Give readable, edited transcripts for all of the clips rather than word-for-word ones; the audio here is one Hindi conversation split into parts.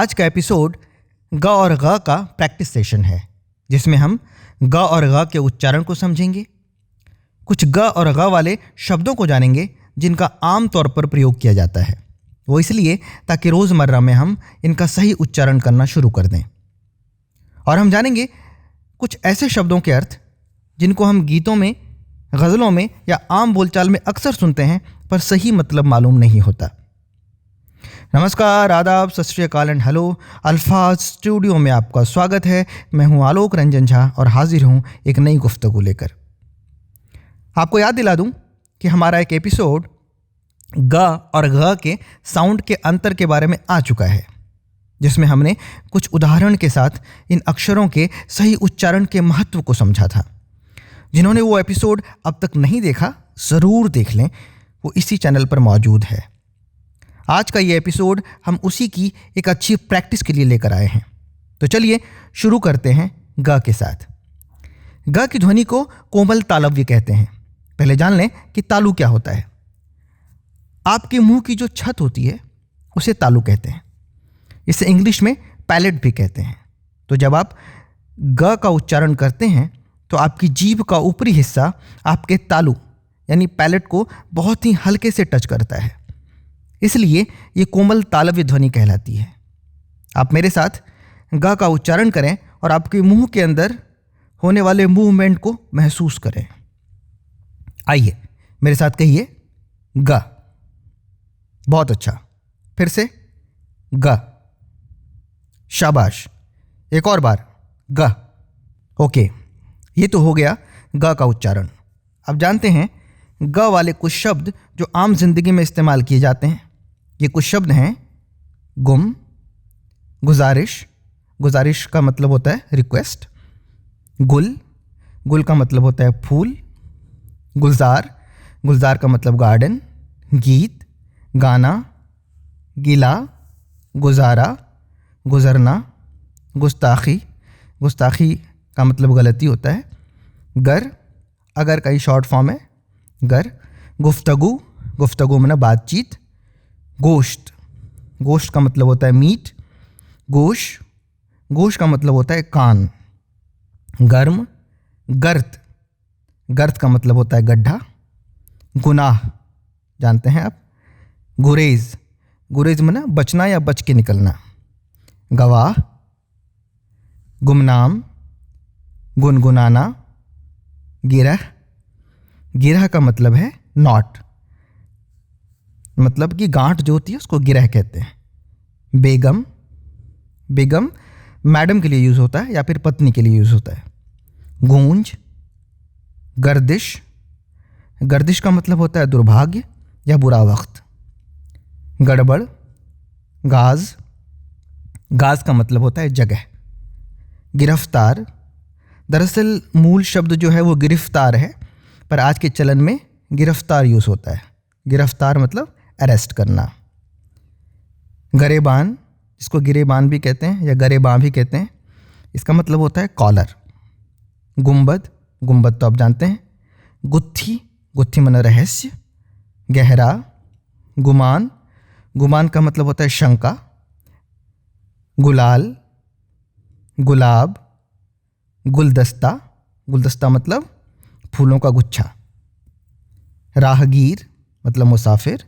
आज का एपिसोड ग और ग का प्रैक्टिस सेशन है, जिसमें हम ग और ग के उच्चारण को समझेंगे, कुछ ग और ग वाले शब्दों को जानेंगे जिनका आम तौर पर प्रयोग किया जाता है। वो इसलिए ताकि रोज़मर्रा में हम इनका सही उच्चारण करना शुरू कर दें। और हम जानेंगे कुछ ऐसे शब्दों के अर्थ जिनको हम गीतों में, गज़लों में या आम बोलचाल में अक्सर सुनते हैं पर सही मतलब मालूम नहीं होता। नमस्कार, आदाब, सत श्री अकाल एंड हेलो। अल्फाज स्टूडियो में आपका स्वागत है। मैं हूं आलोक रंजन झा और हाजिर हूं एक नई गुफ्तगू लेकर। आपको याद दिला दूं कि हमारा एक एपिसोड ग और घ के साउंड के अंतर के बारे में आ चुका है, जिसमें हमने कुछ उदाहरण के साथ इन अक्षरों के सही उच्चारण के महत्व को समझा था। जिन्होंने वो एपिसोड अब तक नहीं देखा, ज़रूर देख लें, वो इसी चैनल पर मौजूद है। आज का ये एपिसोड हम उसी की एक अच्छी प्रैक्टिस के लिए लेकर आए हैं। तो चलिए शुरू करते हैं ग के साथ। ग की ध्वनि को कोमल तालव्य कहते हैं। पहले जान लें कि तालु क्या होता है। आपके मुंह की जो छत होती है उसे तालु कहते हैं। इसे इंग्लिश में पैलेट भी कहते हैं। तो जब आप ग का उच्चारण करते हैं तो आपकी जीभ का ऊपरी हिस्सा आपके तालु यानी पैलेट को बहुत ही हल्के से टच करता है, इसलिए ये कोमल तालव्य ध्वनि कहलाती है। आप मेरे साथ ग का उच्चारण करें और आपके मुंह के अंदर होने वाले मूवमेंट को महसूस करें। आइए मेरे साथ कहिए ग। बहुत अच्छा, फिर से ग। शाबाश, एक और बार ग। ओके, ये तो हो गया ग का उच्चारण। अब जानते हैं ग वाले कुछ शब्द जो आम जिंदगी में इस्तेमाल किए जाते हैं। ये कुछ शब्द हैं गुम, गुजारिश, गुजारिश का मतलब होता है रिक्वेस्ट, गुल, गुल का मतलब होता है फूल, गुलजार, गुलजार का मतलब गार्डन, गीत, गाना, गिला, गुजारा, गुजरना, गुस्ताखी, गुस्ताखी का मतलब गलती होता है, गर, अगर का ही शॉर्ट फॉर्म है गर, गुफ्तगू, गुफ्तगू में बातचीत, गोश्त, गोश्त का मतलब होता है मीट, गोश, गोश का मतलब होता है कान, गर्म, गर्त, गर्त का मतलब होता है गड्ढा, गुनाह, जानते हैं आप, गुरेज, गुरेज में बचना या बच के निकलना, गवाह, गुमनाम, गुनगुनाना, गिरह, गिरह का मतलब है नॉट, मतलब कि गांठ जो होती है उसको गिरह कहते हैं। बेगम, बेगम मैडम के लिए यूज़ होता है या फिर पत्नी के लिए यूज़ होता है। गूंज, गर्दिश, गर्दिश का मतलब होता है दुर्भाग्य या बुरा वक्त। गड़बड़, गाज, गाज का मतलब होता है जगह। गिरफ्तार, दरअसल मूल शब्द जो है वो गिरफ्तार है, पर आज के चलन में गिरफ्तार यूज़ होता है। गिरफ्तार मतलब अरेस्ट करना। गरेबान, जिसको गिरेबान भी कहते हैं या गरेबां भी कहते हैं, इसका मतलब होता है कॉलर। गुंबद, गुंबद तो आप जानते हैं। गुत्थी, गुत्थी माने रहस्य। गहरा, गुमान, गुमान का मतलब होता है शंका। गुलाल, गुलाब, गुलदस्ता, गुलदस्ता मतलब फूलों का गुच्छा। राहगीर मतलब मुसाफिर।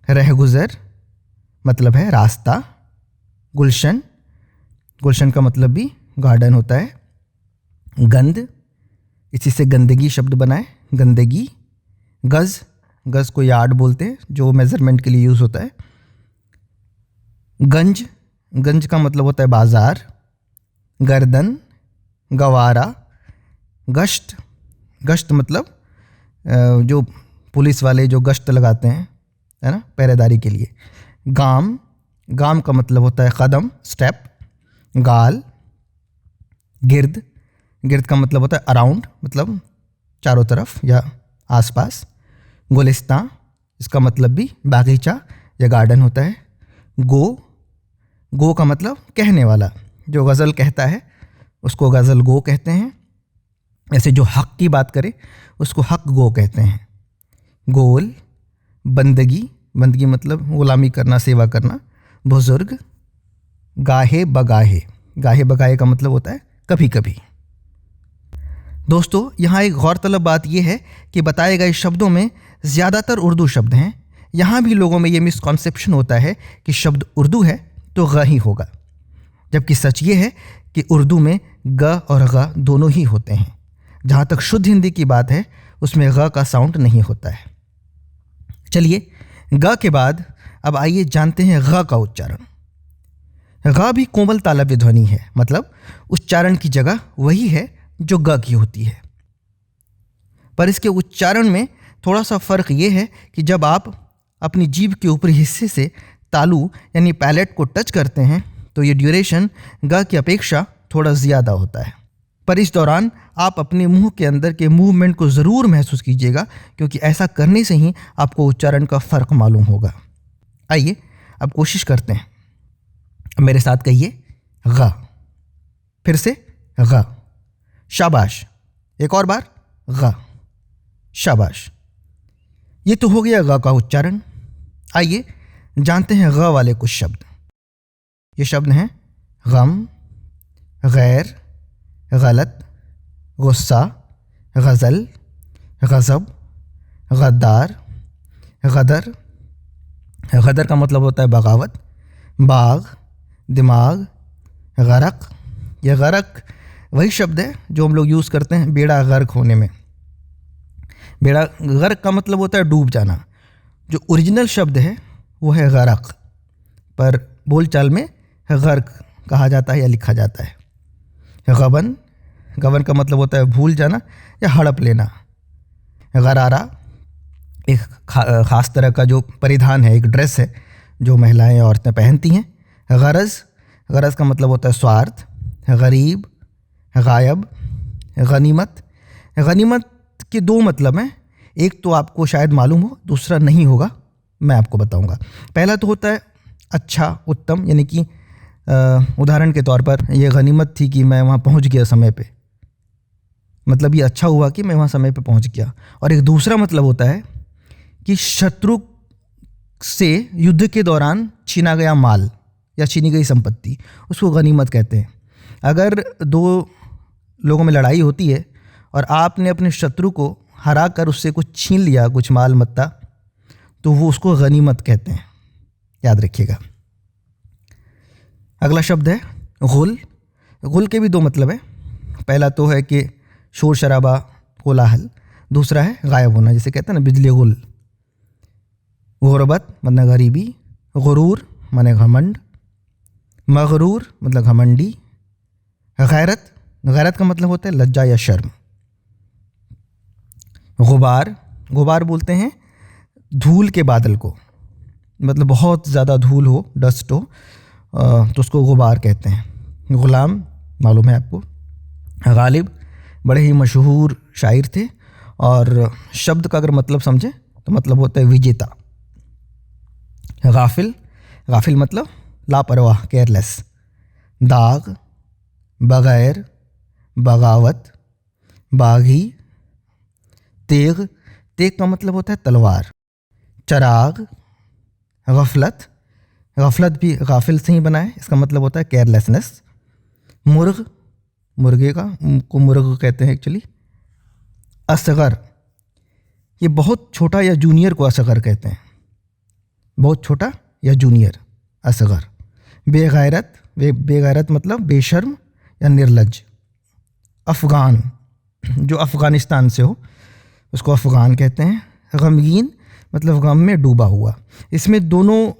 रहगुजर मतलब है रास्ता। गुलशन, गुलशन का मतलब भी गार्डन होता है। गंद, इसी से गंदगी शब्द बना है, गंदगी। गज, गज को यार्ड बोलते हैं जो मेजरमेंट के लिए यूज़ होता है। गंज, गंज का मतलब होता है बाजार। गर्दन, गवारा। गश्त, गश्त मतलब जो पुलिस वाले जो गश्त लगाते हैं, है ना, पहरेदारी के लिए। गाम, गाम का मतलब होता है कदम, स्टेप। गाल, गिर्द, गिर्द का मतलब होता है अराउंड, मतलब चारों तरफ या आसपास। गुलिस्तां, इसका मतलब भी बागीचा या गार्डन होता है। गो, गो का मतलब कहने वाला, जो गज़ल कहता है उसको गज़ल गो कहते हैं। ऐसे जो हक़ की बात करे उसको हक़ गो कहते हैं। गोल, बंदगी, बंदगी मतलब गुलामी करना, सेवा करना। बुज़ुर्ग, गाहे बगाहे। गाहे बगाहे का मतलब होता है कभी कभी। दोस्तों, यहाँ एक गौरतलब बात यह है कि बताए गए शब्दों में ज़्यादातर उर्दू शब्द हैं। यहाँ भी लोगों में ये मिसकॉन्सेप्शन होता है कि शब्द उर्दू है तो ग ही होगा, जबकि सच ये है कि उर्दू में ग और ग दोनों ही होते हैं। जहाँ तक शुद्ध हिंदी की बात है उसमें ग का साउंड नहीं होता है। चलिए, ग के बाद अब आइए जानते हैं ग का उच्चारण। ग भी कोमल तालव्य ध्वनि है, मतलब उच्चारण की जगह वही है जो ग की होती है, पर इसके उच्चारण में थोड़ा सा फ़र्क ये है कि जब आप अपनी जीभ के ऊपरी हिस्से से तालू यानी पैलेट को टच करते हैं तो ये ड्यूरेशन ग की अपेक्षा थोड़ा ज़्यादा होता है। पर इस दौरान आप अपने मुंह के अंदर के मूवमेंट को ज़रूर महसूस कीजिएगा, क्योंकि ऐसा करने से ही आपको उच्चारण का फ़र्क मालूम होगा। आइए अब कोशिश करते हैं। मेरे साथ कहिए ग, फिर से ग, शाबाश, एक और बार ग, शाबाश। ये तो हो गया ग का उच्चारण। आइए जानते हैं ग वाले कुछ शब्द। ये शब्द हैं गम, गैर, गलत, गुस्सा, गज़ल, गज़ब, गद्दार, गदर। गदर का मतलब होता है बगावत, बाग, दिमाग, गरक। यह गरक वही शब्द है जो हम लोग यूज़ करते हैं बेड़ा गर्क होने में। बेड़ा गर्क का मतलब होता है डूब जाना। जो ओरिजिनल शब्द है वो है गरक, पर बोलचाल में गर्क कहा जाता है या लिखा जाता है। गबन, गबन का मतलब होता है भूल जाना या हड़प लेना। गरारा एक ख़ास तरह का जो परिधान है, एक ड्रेस है जो महिलाएं औरतें पहनती हैं। गरज, गरज का मतलब होता है स्वार्थ। गरीब, गायब, गनीमत। गनीमत के दो मतलब हैं, एक तो आपको शायद मालूम हो, दूसरा नहीं होगा, मैं आपको बताऊंगा। पहला तो होता है अच्छा, उत्तम, यानी कि उदाहरण के तौर पर ये गनीमत थी कि मैं वहाँ पहुँच गया समय पे, मतलब ये अच्छा हुआ कि मैं वहाँ समय पे पहुँच गया। और एक दूसरा मतलब होता है कि शत्रु से युद्ध के दौरान छीना गया माल या छीनी गई संपत्ति, उसको गनीमत कहते हैं। अगर दो लोगों में लड़ाई होती है और आपने अपने शत्रु को हरा कर उससे कुछ छीन लिया, कुछ माल मत्ता, तो वो उसको गनीमत कहते हैं, याद रखिएगा। अगला शब्द है गुल। गुल के भी दो मतलब है। पहला तो है कि शोर शराबा, कोलाहल। दूसरा है गायब होना, जैसे कहते हैं ना बिजली गुल। गुरबत मतलब गरीबी। गुरूर माने घमंड। मगरूर मतलब घमंडी। गैरत, गैरत का मतलब होता है लज्जा या शर्म। गुबार, गुबार बोलते हैं धूल के बादल को, मतलब बहुत ज़्यादा धूल हो, डस्ट हो, तो उसको गुबार कहते हैं। गुलाम मालूम है आपको। गालिब बड़े ही मशहूर शायर थे, और शब्द का अगर मतलब समझें तो मतलब होता है विजेता। गाफिल, गाफिल मतलब लापरवाह, केयरलेस। दाग, बगैर, बगावत, बागी। तेग, तेग का मतलब होता है तलवार। चराग, गफलत, गफलत भी गाफिल से ही बना है, इसका मतलब होता है केयरलेसनेस। मुर्ग, मुर्गे को मुर्ग कहते हैं एक्चुअली। असगर, ये बहुत छोटा या जूनियर को असगर कहते हैं, बहुत छोटा या जूनियर, असगर। बेगैरत, बेगैरत मतलब बेशर्म या निर्लज। अफ़गान, जो अफ़गानिस्तान से हो उसको अफ़गान कहते हैं। गमगीन मतलब गम में डूबा हुआ। इसमें दोनों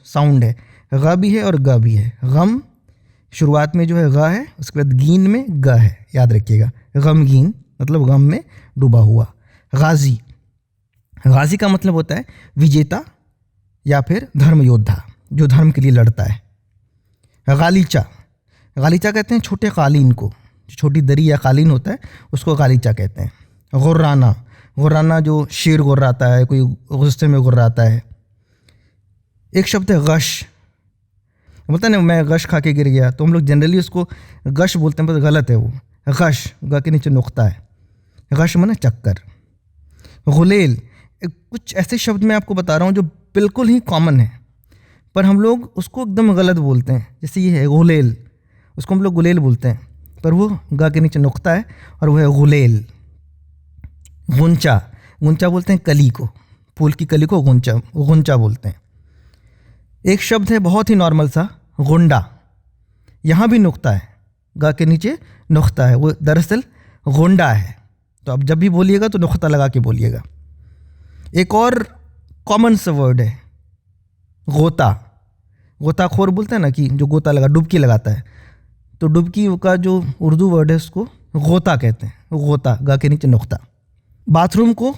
साउंड है, ग भी है और ग भी है। गम शुरुआत में जो है ग है, उसके बाद गीन में ग है, याद रखिएगा। गमगीन मतलब गम में डूबा हुआ। गाजी, गाजी का मतलब होता है विजेता या फिर धर्म योद्धा, जो धर्म के लिए लड़ता है। गालीचा, गालीचा कहते हैं छोटे कालीन को, जो छोटी दरी या कालीन होता है उसको गालीचा कहते हैं। गुर्राना, गुर्राना जो शेर गुर्राता है, कोई गुस्से में गुर्राता है। एक शब्द है गश, बोलता है ना मैं गश खा के गिर गया, तो हम लोग जनरली उसको गश बोलते हैं, पर गलत है वो। गश, ग के नीचे नुक्ता है। गश माने चक्कर। गुलेल, कुछ ऐसे शब्द मैं आपको बता रहा हूँ जो बिल्कुल ही कॉमन है, पर हम लोग उसको एकदम गलत बोलते हैं। जैसे ये है गुलेल, उसको हम लोग गुलेल बोलते हैं, पर वो गा के नीचे नुक्ता है और वो है गुलेल। गुंचा, गुंचा बोलते हैं कली को, फूल की कली को गुंचा गुंचा बोलते हैं। एक शब्द है बहुत ही नॉर्मल सा, गुंडा, यहाँ भी नुक्ता है, गा के नीचे नुक्ता है, वो दरअसल गुंडा है। तो अब जब भी बोलिएगा तो नुक्ता लगा के बोलिएगा। एक और कॉमन सा वर्ड है गोता, गोताखोर बोलते हैं ना, कि जो गोता लगा, डुबकी लगाता है, तो डुबकी का जो उर्दू वर्ड है उसको गोता कहते हैं, गोता, गा के नीचे नुक्ता। बाथरूम को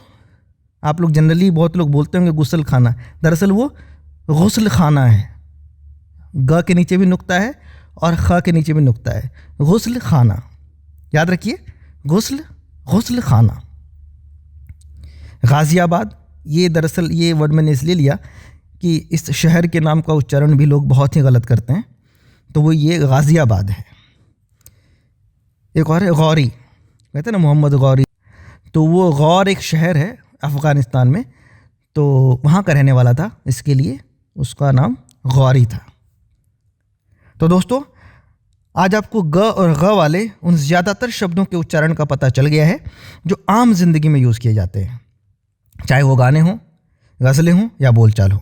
आप लोग जनरली बहुत लोग बोलते होंगे गुसल खाना, दरअसल वो गुस्ल खाना है, ग के नीचे भी नुक्ता है और ख के नीचे भी नुक्ता है, गुस्ल खाना, याद रखिए, गुस्ल खाना। गाज़ियाबाद, ये दरअसल ये वर्ड मैंने इसलिए लिया कि इस शहर के नाम का उच्चारण भी लोग बहुत ही गलत करते हैं, तो वो ये गाज़ियाबाद है। एक और है गौरी, कहते हैं ना मोहम्मद गौरी, तो वो गौर एक शहर है अफ़गानिस्तान में, तो वहाँ का रहने वाला था, इसके लिए उसका नाम गौरी था। तो दोस्तों, आज आपको ग और ग वाले उन ज़्यादातर शब्दों के उच्चारण का पता चल गया है जो आम जिंदगी में यूज़ किए जाते हैं, चाहे वो गाने हों, गज़लें हों या बोलचाल हो।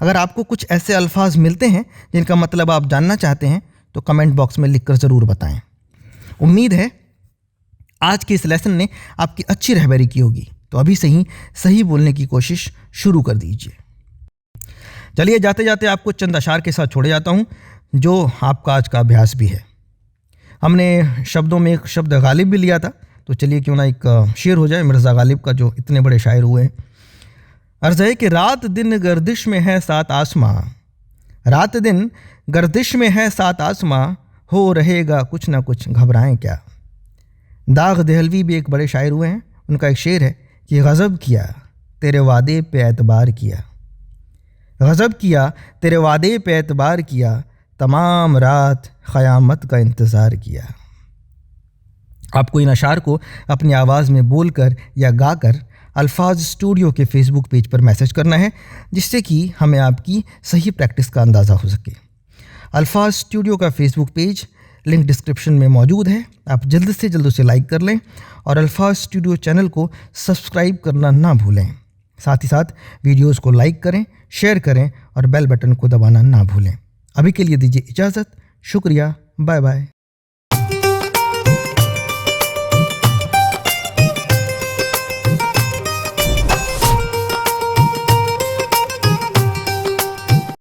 अगर आपको कुछ ऐसे अल्फाज मिलते हैं जिनका मतलब आप जानना चाहते हैं तो कमेंट बॉक्स में लिखकर ज़रूर बताएं। उम्मीद है आज के इस लेसन ने आपकी अच्छी रहबरी की होगी, तो अभी से ही सही बोलने की कोशिश शुरू कर दीजिए। चलिए जाते जाते आपको चंद अशार के साथ छोड़े जाता हूँ, जो आपका आज का अभ्यास भी है। हमने शब्दों में एक शब्द गालिब भी लिया था, तो चलिए क्यों ना एक शेर हो जाए मिर्ज़ा गालिब का, जो इतने बड़े शायर हुए हैं। अर्ज़ है कि रात दिन गर्दिश में है सात आसमां, रात दिन गर्दिश में है सात आसमां, हो रहेगा कुछ ना कुछ घबराएं क्या। दाग देहलवी भी एक बड़े शायर हुए हैं, उनका एक शेर है कि गज़ब किया तेरे वादे पे एतबार किया, गज़ब किया तेरे वादे पे एतबार किया, तमाम रात क़यामत का इंतज़ार किया। आपको इन अशार को अपनी आवाज़ में बोलकर या गाकर अल्फाज स्टूडियो के फेसबुक पेज पर मैसेज करना है, जिससे कि हमें आपकी सही प्रैक्टिस का अंदाज़ा हो सके। अल्फाज स्टूडियो का फेसबुक पेज लिंक डिस्क्रिप्शन में मौजूद है, आप जल्द से जल्द उसे लाइक कर लें और अल्फाज स्टूडियो चैनल को सब्सक्राइब करना ना भूलें। साथ ही साथ वीडियोज़ को लाइक करें, शेयर करें और बेल बटन को दबाना ना भूलें। अभी के लिए दीजिए इजाज़त, शुक्रिया, बाय बाय।